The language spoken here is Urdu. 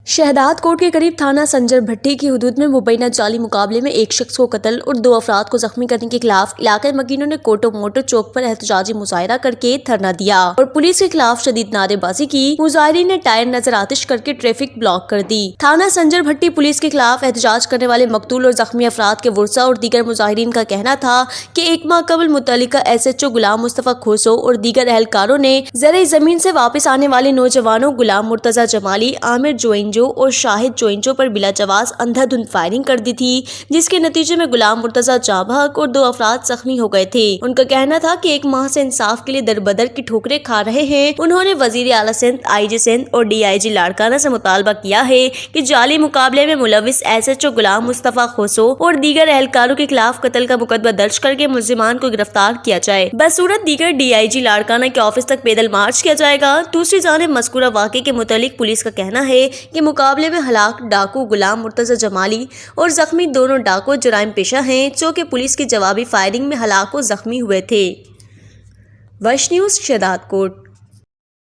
شہداد کوٹ کے قریب تھانہ سنجر بھٹی کی حدود میں مبینہ جعلی مقابلے میں ایک شخص کو قتل اور 2 افراد کو زخمی کرنے کے خلاف علاقائی مکینوں نے کوٹو موٹر چوک پر احتجاجی مظاہرہ کر کے دھرنا دیا اور پولیس کے خلاف شدید نعرے بازی کی۔ مظاہرین نے ٹائر نظر آتش کر کے ٹریفک بلاک کر دی۔ تھانہ سنجر بھٹی پولیس کے خلاف احتجاج کرنے والے مقتول اور زخمی افراد کے ورثاء اور دیگر مظاہرین کا کہنا تھا کہ 1 ماہ قبل متعلقہ SHO غلام مصطفیٰ کھوسو اور دیگر اہلکاروں نے زرعی زمین سے واپس آنے والے نوجوانوں غلام مرتضی جمالی، عامر جوئنجو اور شاہد جوئنجو پر بلا جواز اندھا دھند فائرنگ کر دی تھی، جس کے نتیجے میں غلام مرتضی جاں بحق اور 2 افراد زخمی ہو گئے تھے۔ ان کا کہنا تھا کہ 1 ماہ سے انصاف کے لیے در بدر کی ٹھوکریں کھا رہے ہیں۔ انہوں نے وزیر اعلیٰ سندھ، IG سندھ اور DIG لاڑکانہ سے مطالبہ کیا ہے کہ جعلی مقابلے میں ملوث SHO غلام مصطفیٰ کھوسو اور دیگر اہلکاروں کے خلاف قتل کا مقدمہ درج کر کے ملزمان کو گرفتار کیا جائے۔ بصورت دیگر DIG لاڑکانہ کے آفس تک پیدل مارچ کیا جائے گا۔ دوسری جانب مذکورہ واقعے کے متعلق پولیس کا کہنا ہے کہ مقابلے میں ہلاک ڈاکو غلام مرتضی جمالی اور زخمی دونوں ڈاکو جرائم پیشہ ہیں، جو کہ پولیس کی جوابی فائرنگ میں ہلاک و زخمی ہوئے تھے۔ وش نیوز شہداد کوٹ۔